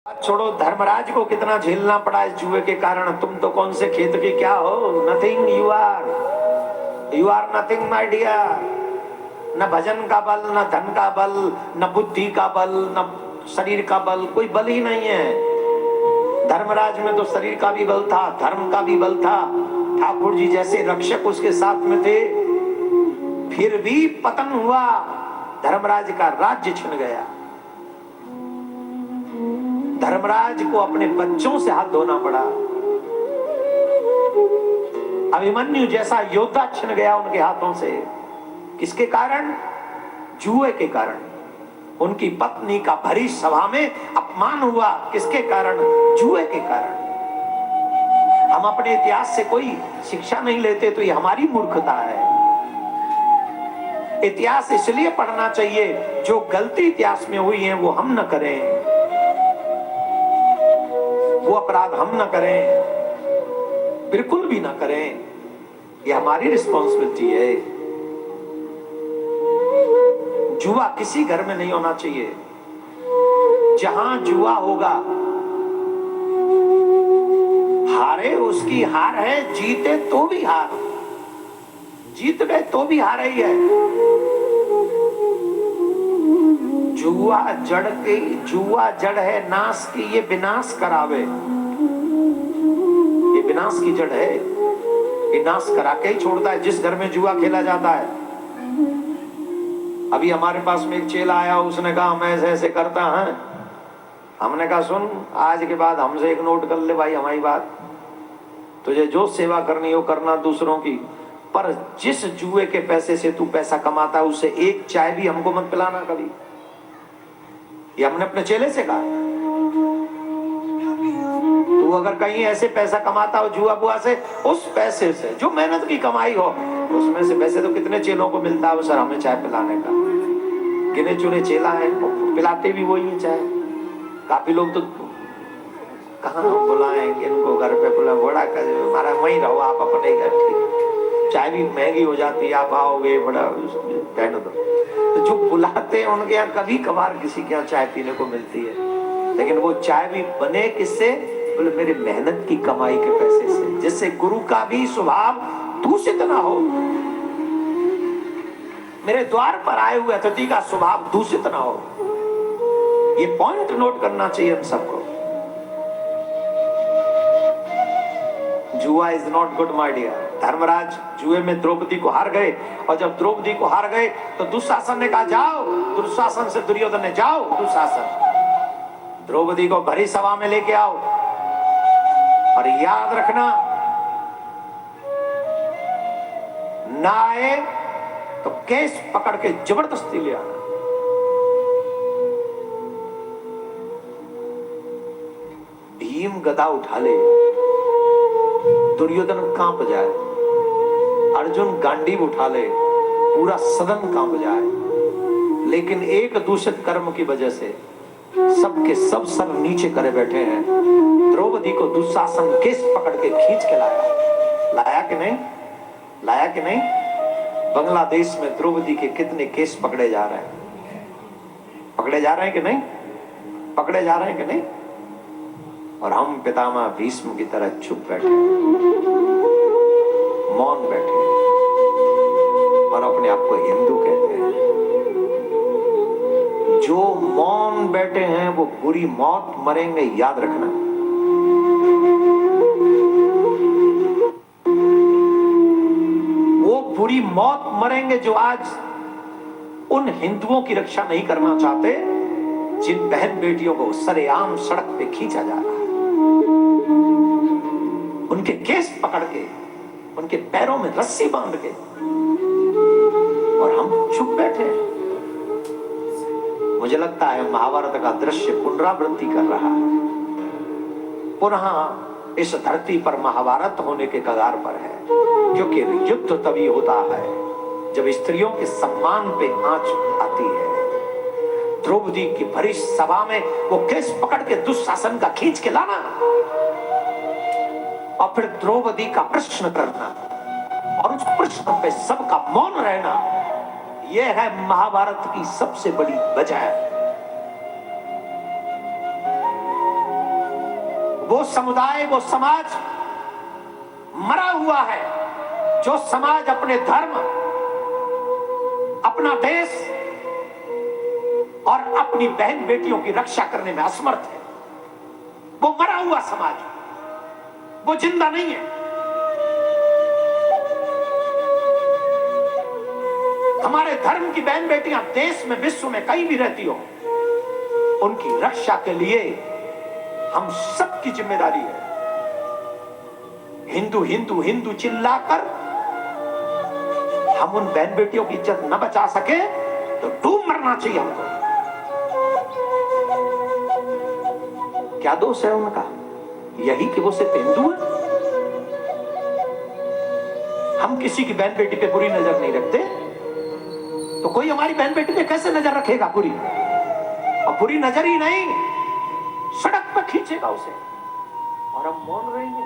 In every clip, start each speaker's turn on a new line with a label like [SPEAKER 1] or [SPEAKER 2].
[SPEAKER 1] छोड़ो, धर्मराज को कितना झेलना पड़ा इस जुए के कारण। तुम तो कौन से खेत के क्या हो, nothing. You are nothing my dear. न भजन का बल, न धन का बल, न बुद्धि का बल, न शरीर का बल, कोई बल ही नहीं है। धर्मराज में तो शरीर का भी बल था, धर्म का भी बल था, ठाकुर जी जैसे रक्षक उसके साथ में थे, फिर भी पतन हुआ, धर्मराज का राज्य छिन गया। धर्मराज को अपने बच्चों से हाथ धोना पड़ा। अभिमन्यु जैसा योद्धा छिन गया उनके हाथों से। किसके कारण? जुए के कारण। उनकी पत्नी का भरी सभा में अपमान हुआ। किसके कारण? जुए के कारण। हम अपने इतिहास से कोई शिक्षा नहीं लेते तो ये हमारी मूर्खता है। इतिहास इसलिए पढ़ना चाहिए, जो गलती इतिहास में हुई है वो हम न करें, वो अपराध हम न करें, बिल्कुल भी ना करें। ये हमारी रिस्पॉन्सिबिलिटी है। जुआ किसी घर में नहीं होना चाहिए। जहां जुआ होगा, हारे उसकी हार है, जीते तो भी हार, जीत गए तो भी हार ही है। जुआ जड़ है नाश की, ये विनाश करावे। ये विनाश की जड़ है, ये नाश करा के ही छोड़ता है। जिस घर में जुआ खेला जाता है, अभी हमारे पास में एक चेला आया, उसने कहा हम ऐसे ऐसे करता है। हमने कहा सुन, आज के बाद हमसे एक नोट कर ले भाई, हमारी बात, तुझे जो सेवा करनी हो करना दूसरों की, पर जिस जुए के पैसे से तू पैसा कमाता है उससे एक चाय भी हमको मत पिलाना कभी। ये हमने अपने चेले से कहा। तू अगर कहीं ऐसे पैसा कमाता हो जुआ बुआ से, उस पैसे से जो मेहनत की कमाई हो, उसमें से पैसे तो कितने चेलों को मिलता है सर हमें चाय पिलाने का। गिने चुने चेला है, पिलाते भी वही चाय। काफी लोग तो कहाँ बुलाएंगे इनको घर पे, बुला बड़ा कर हमारा वहीं रहो आप अपने घर, ठीक। चाय भी महंगी हो जाती है, आप आओगे बड़ा कहने दो। तो जो बुलाते हैं उनके यहाँ कभी कभार किसी के यहाँ चाय पीने को मिलती है, लेकिन वो चाय भी बने किससे? बोले मेरे मेहनत की कमाई के पैसे से, जिससे गुरु का भी स्वभाव दूषित ना हो, मेरे द्वार पर आए हुए अतिथि का स्वभाव दूषित ना हो। ये पॉइंट नोट करना चाहिए हम सबको। जुआ is not good my dear. Dharmraj जुए में द्रौपदी को हार गए, और जब द्रौपदी को हार गए तो दुशासन ने कहा जाओ, दुशासन से दुर्योधन ने, जाओ दुशासन, द्रौपदी को भरी सभा में लेके आओ, और याद रखना ना आए तो केस पकड़ के जबरदस्ती ले आना। भीम गदा उठा ले, दुर्योधन कांप जाए, अर्जुन गांडीव उठा ले, पूरा सदन कांप जाए, लेकिन एक दूषित कर्म की वजह से सबके सब सर नीचे करे बैठे हैं। द्रौपदी को दुशासन केस पकड़ के खींच के लाया। लाया कि नहीं? लाया कि नहीं? बांग्लादेश में द्रौपदी के कितने केस पकड़े जा रहे हैं? पकड़े जा रहे हैं कि नहीं? पकड़े जा रहे हैं कि नहीं? और हम पितामह भीष्म की तरह चुप बैठे, मौन बैठे, और अपने आप को हिंदू कहते हैं। जो मौन बैठे हैं वो बुरी मौत मरेंगे, याद रखना। वो बुरी मौत मरेंगे जो आज उन हिंदुओं की रक्षा नहीं करना चाहते, जिन बहन बेटियों को सरेआम सड़क पे खींचा जा रहा है, उनके केस पकड़ के, उनके पैरों में रस्सी बांध के, और हम चुप बैठे। मुझे लगता है महाभारत का दृश्य पुनरावृत्ति कर रहा है। पुनः इस धरती पर महाभारत होने के कगार पर है, क्योंकि युद्ध तभी होता है जब स्त्रियों के सम्मान पे आंच आती है। द्रौपदी की भरी सभा में वो केस पकड़ के दुशासन का खींच के लाना, और फिर द्रौपदी का प्रश्न करना, और उस प्रश्न पे सबका मौन रहना, यह है महाभारत की सबसे बड़ी वजह। वो समुदाय, वो समाज मरा हुआ है जो समाज अपने धर्म, अपना देश और अपनी बहन बेटियों की रक्षा करने में असमर्थ है। वो मरा हुआ समाज, वो जिंदा नहीं है। हमारे धर्म की बहन बेटियां देश में, विश्व में कहीं भी रहती हो, उनकी रक्षा के लिए हम सबकी जिम्मेदारी है। हिंदू हिंदू हिंदू चिल्लाकर हम उन बहन बेटियों की इज्जत न बचा सके तो डूब मरना चाहिए हमको। क्या दोष है उनका? यही कि वो सिर्फ हिंदू है। हम किसी की बहन बेटी पे बुरी नजर नहीं रखते, तो कोई हमारी बहन बेटी पे कैसे नजर रखेगा बुरी? और बुरी नजर ही नहीं, सड़क पर खींचेगा उसे, और हम मौन रहेंगे।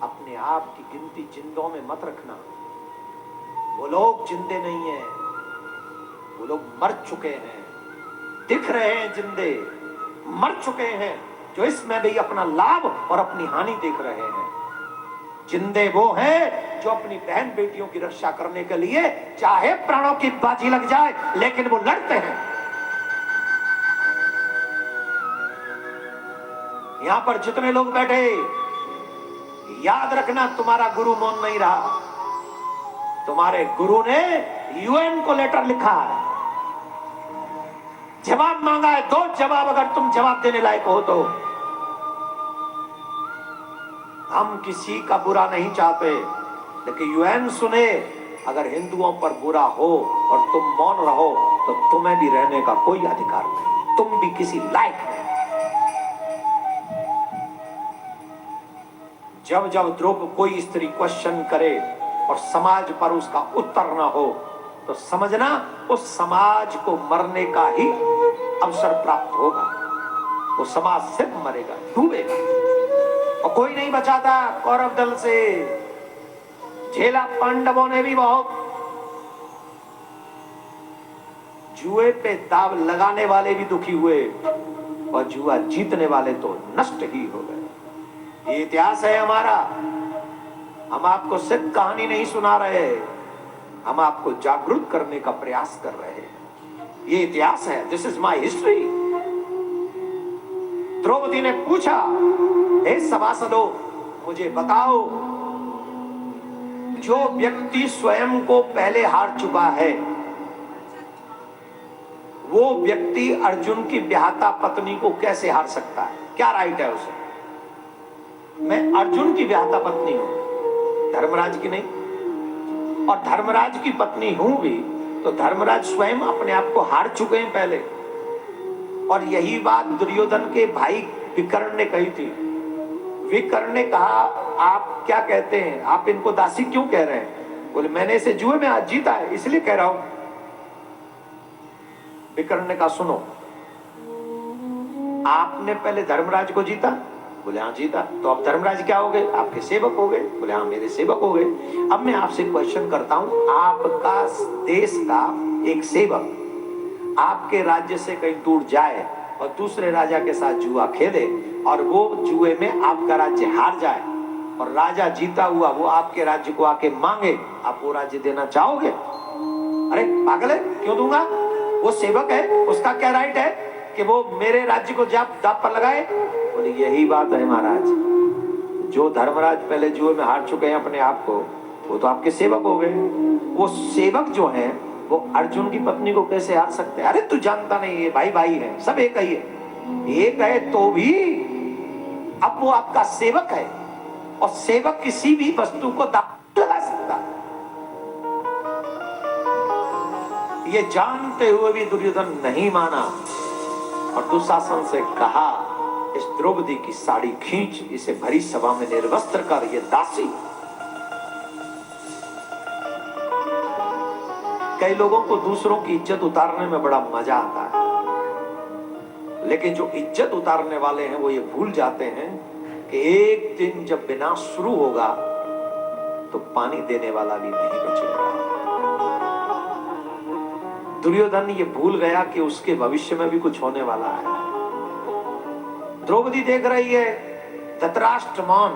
[SPEAKER 1] अपने आप की गिनती जिंदों में मत रखना। वो लोग जिंदे नहीं हैं, वो लोग मर चुके हैं। दिख रहे हैं जिंदे, मर चुके हैं जो इसमें भी अपना लाभ और अपनी हानि देख रहे हैं। जिंदे वो हैं जो अपनी बहन बेटियों की रक्षा करने के लिए चाहे प्राणों की बाजी लग जाए, लेकिन वो लड़ते हैं। यहां पर जितने लोग बैठे, याद रखना, तुम्हारा गुरु मौन नहीं रहा। तुम्हारे गुरु ने यूएन को लेटर लिखा है, जवाब मांगा है। दो जवाब, अगर तुम जवाब देने लायक हो तो। हम किसी का बुरा नहीं चाहते, लेकिन यूएन सुने, अगर हिंदुओं पर बुरा हो और तुम मौन रहो तो तुम्हें भी रहने का कोई अधिकार नहीं, तुम भी किसी लायक नहीं। जब जब ध्रुव कोई स्त्री क्वेश्चन करे और समाज पर उसका उत्तर ना हो, तो समझना उस समाज को मरने का ही अवसर प्राप्त होगा। वो समाज सिर्फ मरेगा, डूबेगा, और कोई नहीं बचाता। कौरव दल से झेला पांडवों ने भी बहुत। जुए पे दाव लगाने वाले भी दुखी हुए, और जुआ जीतने वाले तो नष्ट ही हो गए। ये इतिहास है हमारा। हम आपको सिर्फ कहानी नहीं सुना रहे, हम आपको जागरूक करने का प्रयास कर रहे हैं। ये इतिहास है, this is my history. Draupadi ने पूछा, हे सभासदों, मुझे बताओ, जो व्यक्ति स्वयं को पहले हार चुका है, वो व्यक्ति अर्जुन की ब्याहता पत्नी को कैसे हार सकता है? क्या राइट है उसे? मैं अर्जुन की ब्याहता पत्नी हूं, धर्मराज की नहीं। और धर्मराज की पत्नी हूं भी, तो धर्मराज स्वयं अपने आप को हार चुके हैं पहले। और यही बात दुर्योधन के भाई विकर्ण ने कही थी। विकर्ण ने कहा, आप क्या कहते हैं, आप इनको दासी क्यों कह रहे हैं? बोले, मैंने इसे जुए में आज जीता है, इसलिए कह रहा हूं। विकर्ण ने कहा, सुनो, आपने पहले धर्मराज को जीता? बोले, हाँ जीता। तो अब धर्मराज क्या हो गए? आपके सेवक हो गए। बोले, हाँ मेरे सेवक हो गए। अब मैं आपसे क्वेश्चन करता हूं, आपका देश का एक सेवक आपके राज्य से कहीं दूर जाए और दूसरे राजा के साथ जुआ खेले, और वो जुए में आपका राज्य हार जाए, और राजा जीता हुआ वो आपके राज्य को आके मांगे, आप वो राज्य देना चाहोगे? अरे पागल है, क्यों दूंगा? वो सेवक है, उसका क्या राइट है कि वो मेरे राज्य को दांव पर लगाए? बोले, यही बात है महाराज, जो धर्मराज पहले जुए में हार चुके हैं अपने आप को, वो तो आपके सेवक हो गए। वो सेवक जो है वो अर्जुन की पत्नी को कैसे हार सकते हैं? अरे तू जानता नहीं, है भाई भाई है, सब एक ही है। एक है तो भी अब वो आपका सेवक है, और सेवक किसी भी वस्तु को दांव लगा सकता है। ये जानते हुए भी दुर्योधन नहीं माना, और दुशासन से कहा, इस द्रौपदी की साड़ी खींच, इसे भरी सभा में निर्वस्त्र कर, ये दासी। कई लोगों को दूसरों की इज्जत उतारने में बड़ा मजा आता है, लेकिन जो इज्जत उतारने वाले हैं वो ये भूल जाते हैं कि एक दिन जब विनाश शुरू होगा तो पानी देने वाला भी नहीं बचेगा। दुर्योधन ये भूल गया कि उसके भविष्य में भी कुछ होने वाला है। द्रौपदी देख रही है, धृतराष्ट्र मौन,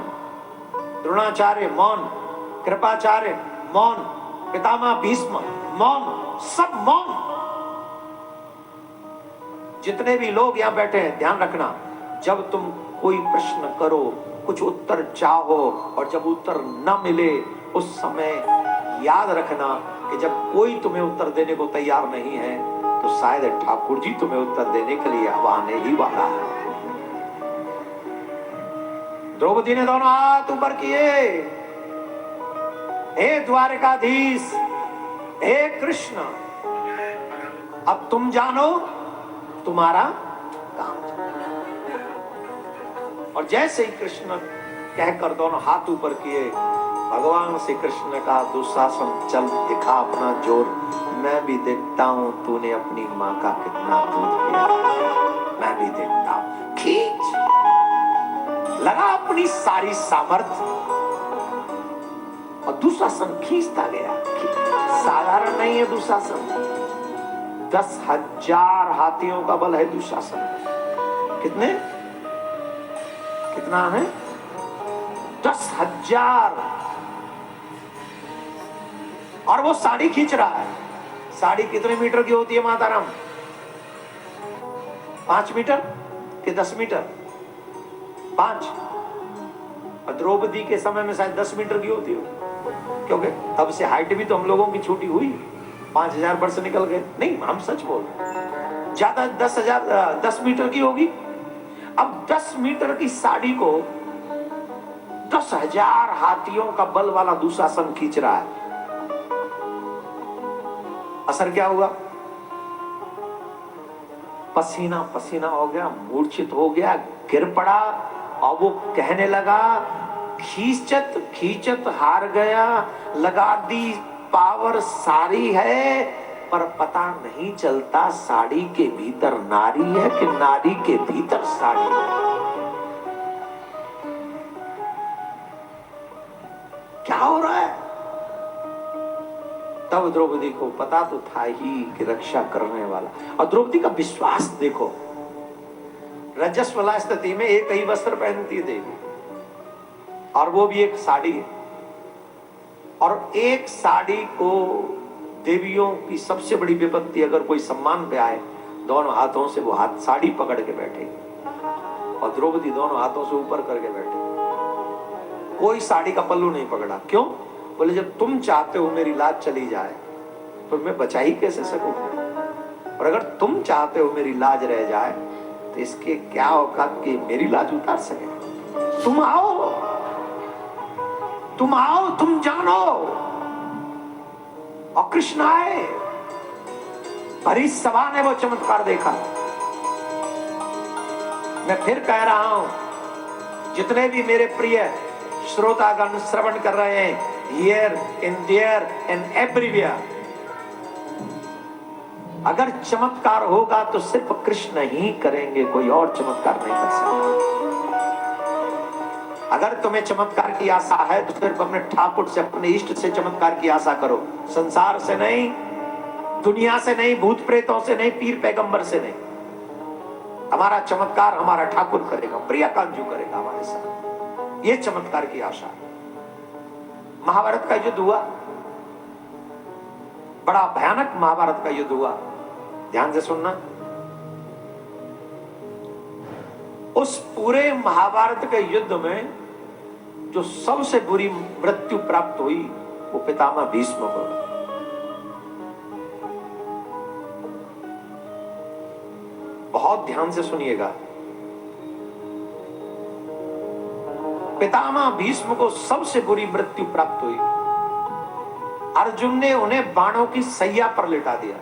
[SPEAKER 1] द्रोणाचार्य मौन, कृपाचार्य मौन, पितामह भीष्म मौन, सब मौन। जितने भी लोग यहां बैठे हैं, ध्यान रखना, जब तुम कोई प्रश्न करो, कुछ उत्तर चाहो, और जब उत्तर न मिले, उस समय याद रखना कि जब कोई तुम्हें उत्तर देने को तैयार नहीं है, तो शायद ठाकुर जी तुम्हें उत्तर देने के लिए अब आने ही वाला है। द्रौपदी ने दोनों हाथ ऊपर किए, हे द्वारकाधीश, हे कृष्ण, अब तुम जानो तुम्हारा काम। और जैसे ही कृष्ण कहकर दोनों हाथ ऊपर किए, भगवान श्री कृष्ण ने कहा, दुशासन चल दिखा अपना जोर, मैं भी देखता हूं तूने अपनी मां का कितना दूध पिया, मैं भी देखता हूं। खींच लगा अपनी सारी सामर्थ्य, और दुशासन खींचता गया। साधारण नहीं है दुशासन, 10,000 हाथियों का बल है दुशासन। कितने? कितना है? 10,000। और वो साड़ी खींच रहा है। साड़ी कितने मीटर की होती है माताराम? 5 मीटर कि 10 मीटर? 5। और द्रौपदी के समय में शायद 10 मीटर की होती हो, क्योंकि तब से हाइट भी तो हम लोगों की छोटी हुई। 5,000 वर्ष निकल गए। नहीं, हम सच बोल रहे हैं, ज्यादा 10 मीटर की होगी। अब 10 मीटर की साड़ी को 10,000 हाथियों का बल वाला दुशासन खींच रहा है। असर क्या हुआ? पसीना पसीना हो गया, मूर्छित हो गया, गिर पड़ा, और वो कहने लगा, खींचत खींचत हार गया, लगा दी पावर सारी है, पर पता नहीं चलता साड़ी के भीतर नारी है कि नारी के भीतर साड़ी है। क्या हो रहा है? तब द्रौपदी को पता तो था ही कि रक्षा करने वाला, और द्रौपदी का विश्वास देखो। रजस्वला स्थिति में एक ही वस्त्र पहनती देवी, और वो भी एक साड़ी है। और एक साड़ी को देवियों की सबसे बड़ी विपत्ति, अगर कोई सम्मान पे आए, दोनों हाथों से वो हाथ साड़ी पकड़ के बैठे, और द्रौपदी दोनों हाथों से ऊपर करके बैठे, कोई साड़ी का पल्लू नहीं पकड़ा। क्यों? बोले, जब तुम चाहते हो मेरी लाज चली जाए तो मैं बचा ही कैसे सकूं, और अगर तुम चाहते हो मेरी लाज रह जाए तो इसके क्या होगा कि मेरी लाज उतार सके। तुम आओ, तुम आओ, तुम जानो। और कृष्ण आए, भरी सभा ने वो चमत्कार देखा। मैं फिर कह रहा हूं, जितने भी मेरे प्रिय श्रोतागण श्रवण कर रहे हैं, here in there and everywhere, अगर चमत्कार होगा तो सिर्फ कृष्ण ही करेंगे, कोई और चमत्कार नहीं कर सकता। अगर तुम्हें चमत्कार की आशा है तो सिर्फ अपने ठाकुर से, अपने इष्ट से चमत्कार की आशा करो, संसार से नहीं, दुनिया से नहीं, भूत प्रेतों से नहीं, पीर पैगंबर से नहीं। हमारा चमत्कार हमारा ठाकुर करेगा, प्रिया कांजू करेगा हमारे साथ। ये चमत्कार की आशा। महाभारत का युद्ध हुआ, बड़ा भयानक महाभारत का युद्ध हुआ। ध्यान से सुनना। उस पूरे महाभारत के युद्ध में जो सबसे बुरी मृत्यु प्राप्त हुई, वो पितामह भीष्म को। बहुत ध्यान से सुनिएगा। पितामह भीष्म को सबसे बुरी मृत्यु प्राप्त हुई। अर्जुन ने उन्हें बाणों की सैया पर लिटा दिया।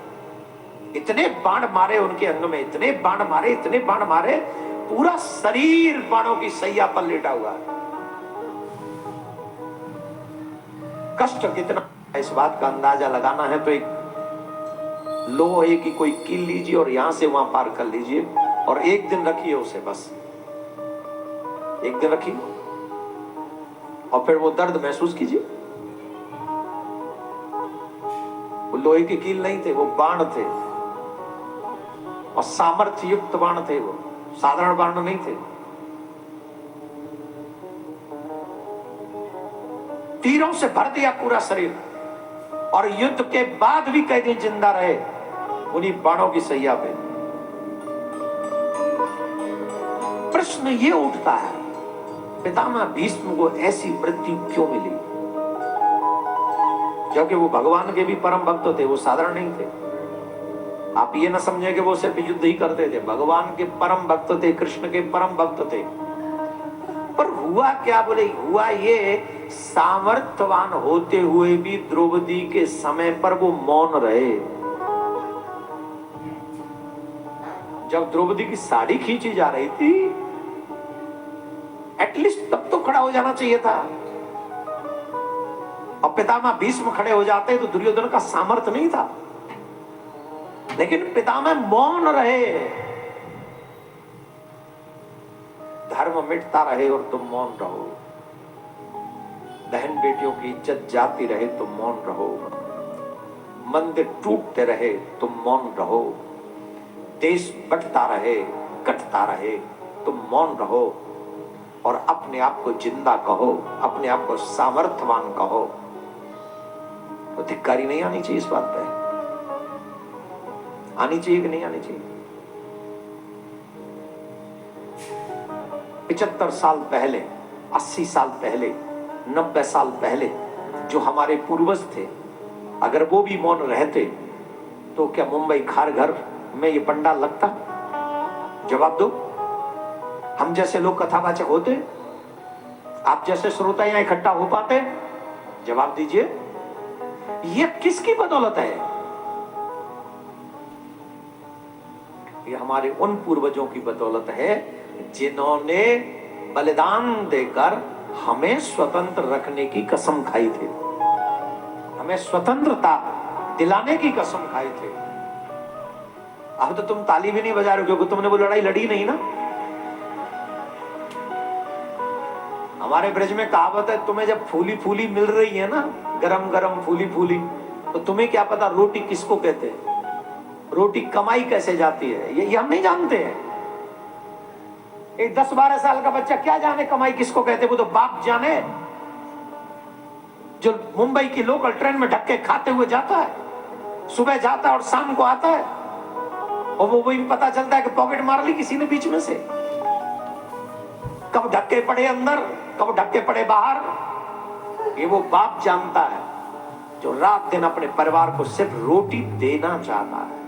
[SPEAKER 1] इतने बाण मारे उनके अंग में, इतने बाण मारे, इतने बाण मारे, पूरा शरीर बाणों की सैया पर लेटा हुआ है। कष्ट कितना, इस बात का अंदाजा लगाना है तो एक लोहे की कोई कील लीजिए और यहां से वहां पार कर लीजिए, और एक दिन रखिए उसे, बस एक दिन रखिए, और फिर वो दर्द महसूस कीजिए। वो लोहे की कील नहीं थे, वो बाण थे, और सामर्थ्य युक्त बाण थे वो। साधारण वर्ण नहीं थे, तीरों से भर दिया पूरा शरीर, और युद्ध के बाद भी कई दिन जिंदा रहे उन्हीं बाणों की सैया पे। प्रश्न ये उठता है, पितामह भीष्म को ऐसी मृत्यु क्यों मिली? क्योंकि वो भगवान के भी परम भक्त थे, वो साधारण नहीं थे। आप ये ना समझे कि वो सिर्फ युद्ध ही करते थे, भगवान के परम भक्त थे, कृष्ण के परम भक्त थे। पर हुआ क्या बोले, हुआ ये सामर्थ्यवान होते हुए भी द्रौपदी के समय पर वो मौन रहे। जब द्रौपदी की साड़ी खींची जा रही थी, एटलीस्ट तब तो खड़ा हो जाना चाहिए था। और पितामह भीष्म खड़े हो जाते तो दुर्योधन का सामर्थ्य नहीं था, लेकिन पितामह मौन रहे। धर्म मिटता रहे और तुम मौन रहो, बहन बेटियों की इज्जत जाती रहे तुम मौन रहो, मंदिर टूटते रहे तुम मौन रहो, देश बटता रहे कटता रहे तुम मौन रहो, और अपने आप को जिंदा कहो, अपने आप को सामर्थ्यवान कहो। तो धिक्कारी नहीं आनी चाहिए इस बात पे? आनी चाहिए कि नहीं आनी चाहिए? 75 साल पहले, 80 साल पहले, 90 साल पहले जो हमारे पूर्वज थे, अगर वो भी मौन रहते तो क्या मुंबई खार घर में ये पंडाल लगता? जवाब दो। हम जैसे लोग कथावाचक होते? आप जैसे श्रोता यहां इकट्ठा हो पाते? जवाब दीजिए। ये किसकी बदौलत है? ये हमारे उन पूर्वजों की बदौलत है जिन्होंने बलिदान देकर हमें स्वतंत्र रखने की कसम खाई थी, हमें स्वतंत्रता दिलाने की कसम खाई थी। अब तो तुम ताली भी नहीं बजा रहे हो क्योंकि तुमने वो लड़ाई लड़ी नहीं ना। हमारे ब्रज में कहावत है, तुम्हें जब फूली फूली मिल रही है ना, गरम गरम फूली फूली, तो तुम्हें क्या पता रोटी किसको कहते हैं, रोटी कमाई कैसे जाती है, ये हम नहीं जानते हैं। एक 10-12 साल का बच्चा क्या जाने कमाई किसको कहते, वो तो बाप जाने। जो मुंबई की लोकल ट्रेन में धक्के खाते हुए जाता है, सुबह जाता है और शाम को आता है, और वो वही पता चलता है कि पॉकेट मार ली किसी ने बीच में से। कब धक्के पड़े अंदर, कब धक्के पड़े बाहर, ये वो बाप जानता है जो रात दिन अपने परिवार को सिर्फ रोटी देना चाहता है।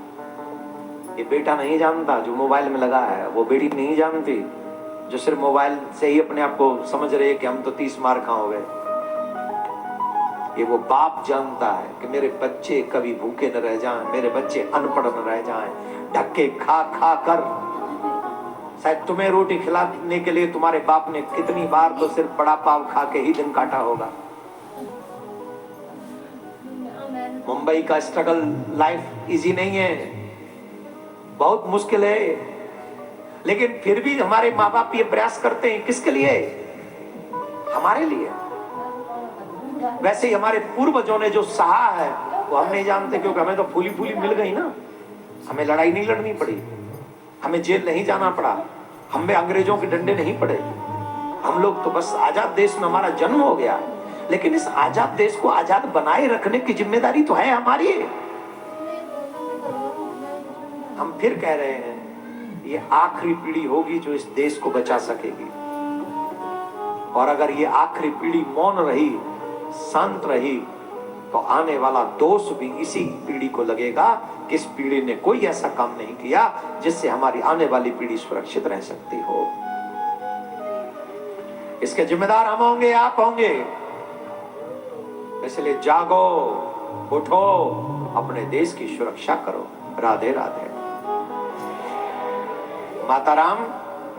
[SPEAKER 1] ये बेटा नहीं जानता जो मोबाइल में लगा है, वो बेटी नहीं जानती जो सिर्फ मोबाइल से ही अपने आप को समझ रहे हैं कि हम तो 30 मार खा हो गए। ये वो बाप जानता है कि मेरे बच्चे कभी भूखे न रह जाएं, मेरे बच्चे अनपढ़ न रह जाएं। धक्के खा खा कर शायद तुम्हें रोटी खिलाने के लिए तुम्हारे बाप ने कितनी बार तो सिर्फ बड़ा पाव खा के ही दिन काटा होगा। मुंबई का स्ट्रगल लाइफ इजी नहीं है, बहुत मुश्किल है, लेकिन फिर भी हमारे माँ बाप ये प्रयास करते हैं। किसके लिए? हमारे लिए। वैसे ही हमारे पूर्वजों ने जो सहा है वो हम नहीं जानते, क्योंकि हमें तो फूली फूली मिल गई ना। हमें लड़ाई नहीं लड़नी पड़ी, हमें जेल नहीं जाना पड़ा, हमें अंग्रेजों के डंडे नहीं पड़े। हम लोग तो बस आजाद देश में हमारा जन्म हो गया, लेकिन इस आजाद देश को आजाद बनाए रखने की जिम्मेदारी तो है हमारी। हम फिर कह रहे हैं ये आखिरी पीढ़ी होगी जो इस देश को बचा सकेगी, और अगर ये आखिरी पीढ़ी मौन रही, शांत रही, तो आने वाला दोष भी इसी पीढ़ी को लगेगा कि इस पीढ़ी ने कोई ऐसा काम नहीं किया जिससे हमारी आने वाली पीढ़ी सुरक्षित रह सकती हो। इसके जिम्मेदार हम होंगे, आप होंगे। इसलिए जागो, उठो, अपने देश की सुरक्षा करो। राधे राधे। माता राम,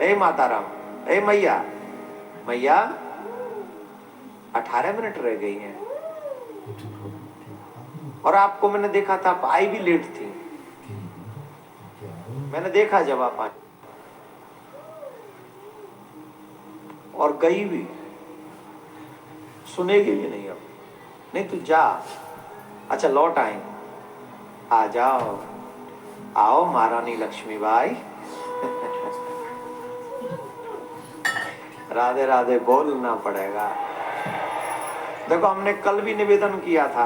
[SPEAKER 1] हे माता राम, हे मैया, मैया 18 मिनट रह गई हैं, और आपको मैंने देखा था आप आई भी लेट थी। मैंने देखा जब आप आई और गई भी, सुनेगी भी नहीं अब। नहीं तू जा, अच्छा लौट आए, आ जाओ, आओ महारानी लक्ष्मीबाई। राधे राधे बोलना पड़ेगा। देखो हमने कल भी निवेदन किया था,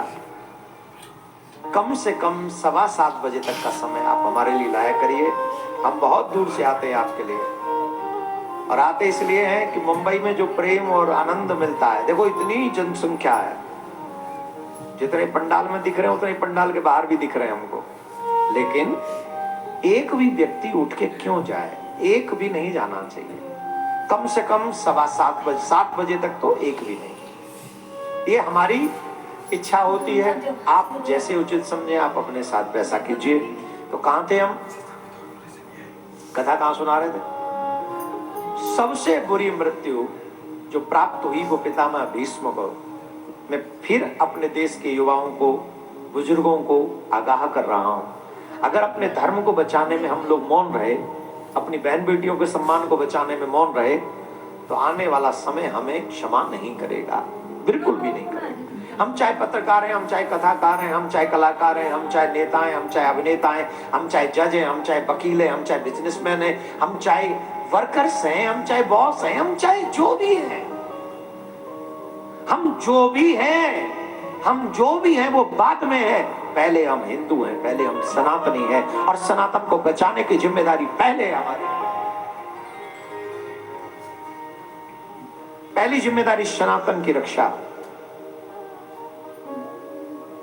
[SPEAKER 1] कम से कम 7:15 बजे तक का समय आप हमारे लिए लाया करिए। हम बहुत दूर से आते हैं आपके लिए, और आते इसलिए हैं कि मुंबई में जो प्रेम और आनंद मिलता है, देखो इतनी जनसंख्या है, जितने पंडाल में दिख रहे हैं उतने पंडाल के बाहर भी दिख रहे हैं हमको, लेकिन एक भी व्यक्ति उठ के क्यों जाए? एक भी नहीं जाना चाहिए। कम से कम 7:15 बजे, 7 बजे तक तो एक भी नहीं। ये हमारी इच्छा होती है। आप जैसे उचित समझे आप अपने साथ वैसा कीजिए। तो कहां थे हम? कथा कहां सुना रहे थे? सबसे बुरी मृत्यु जो प्राप्त हुई वो पितामह भीष्म को। मैं फिर अपने देश के युवाओं को, बुजुर्गों को आगाह कर रहा हूं, अगर अपने धर्म को बचाने में हम लोग मौन रहे, अपनी बहन बेटियों के सम्मान को बचाने में मौन रहे, तो आने वाला समय हमें क्षमा नहीं करेगा, बिल्कुल भी नहीं करेगा। हम चाहे पत्रकार हैं, हम चाहे कथाकार हैं, हम चाहे कलाकार हैं, हम चाहे नेता हैं, हम चाहे अभिनेता हैं, हम चाहे जज हैं, हम चाहे वकील हैं, हम चाहे बिजनेसमैन हैं, हम चाहे वर्कर्स हैं, हम चाहे बॉस हैं, हम चाहे जो भी हैं, हम जो भी हैं वो बाद में है। पहले हम हिंदू हैं, पहले हम सनातनी हैं, और सनातन को बचाने की जिम्मेदारी पहले हमारी। पहली जिम्मेदारी सनातन की रक्षा,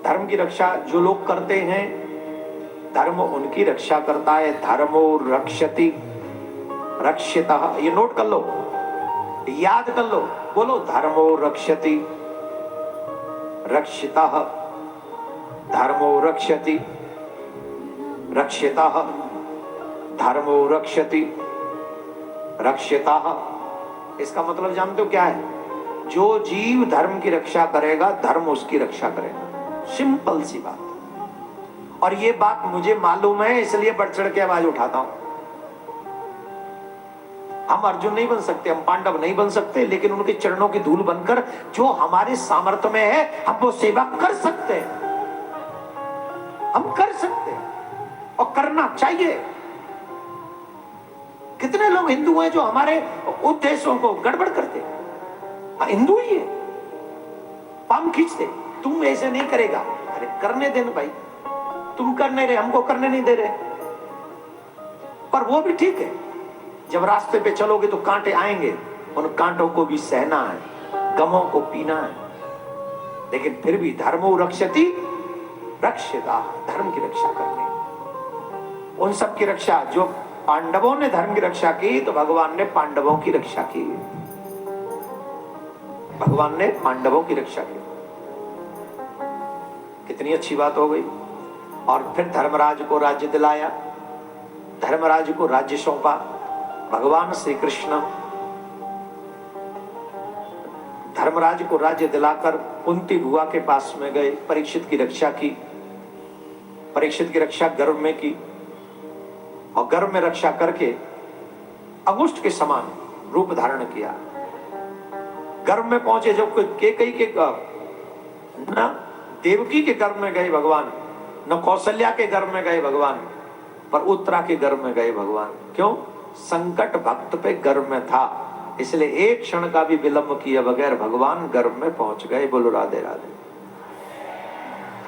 [SPEAKER 1] धर्म की रक्षा जो लोग करते हैं, धर्म उनकी रक्षा करता है। धर्मो रक्षति रक्षितः, ये नोट कर लो, याद कर लो, बोलो धर्मो रक्षति रक्षितः, धर्मो रक्षति रक्षितः, धर्मो रक्षति रक्षितः। इसका मतलब जानते हो क्या है? जो जीव धर्म की रक्षा करेगा, धर्म उसकी रक्षा करेगा। सिंपल सी बात। और ये बात मुझे मालूम है, इसलिए बढ़ चढ़ के आवाज उठाता हूं। हम अर्जुन नहीं बन सकते, हम पांडव नहीं बन सकते, लेकिन उनके चरणों की धूल बनकर जो हमारे सामर्थ्य में है, हम वो सेवा कर सकते हैं। हम कर सकते हैं और करना चाहिए। कितने लोग हिंदू हैं जो हमारे उद्देश्यों को गड़बड़ करते? हिंदू ही है, पाम खींचते, तुम ऐसे नहीं करेगा। अरे करने देना भाई, तुम करने रहे, हमको करने नहीं दे रहे। पर वो भी ठीक है, जब रास्ते पे चलोगे तो कांटे आएंगे, उन कांटों को भी सहना है, गमों को पीना है, लेकिन फिर भी धर्मो रक्षति रक्षिता, धर्म की रक्षा करनी। उन सब की रक्षा, जो पांडवों ने धर्म की रक्षा की, तो भगवान ने पांडवों की रक्षा की। भगवान ने पांडवों की रक्षा की। कितनी अच्छी बात हो गई। और फिर धर्मराज को राज्य दिलाया, धर्मराज को राज्य सौंपा। भगवान श्री कृष्ण धर्मराज को राज्य दिलाकर कुंती बुआ के पास में गए, परीक्षित की रक्षा की। परीक्षित की रक्षा गर्भ में की, और गर्भ में रक्षा करके अंगुष्ठ के समान रूप धारण किया। गर्भ में पहुंचे जब केकई के न देवकी के गर्भ में गए भगवान, न कौशल्या के गर्भ में गए भगवान, पर उत्तरा के गर्भ में गए भगवान। क्यों? संकट भक्त पे गर्भ में था, इसलिए एक क्षण का भी विलंब किए बगैर भगवान गर्भ में पहुंच गए। बोलो राधे राधे।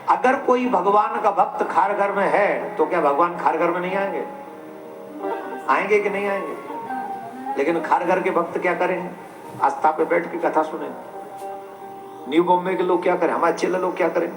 [SPEAKER 1] अगर कोई भगवान का भक्त खारघर में है, तो क्या भगवान खारघर में नहीं आएंगे? आएंगे कि नहीं आएंगे? लेकिन खारघर के भक्त क्या करें? आस्था पे बैठ के कथा सुने। न्यू बॉम्बे के लोग क्या करें? हमारे चेले लोग क्या करें?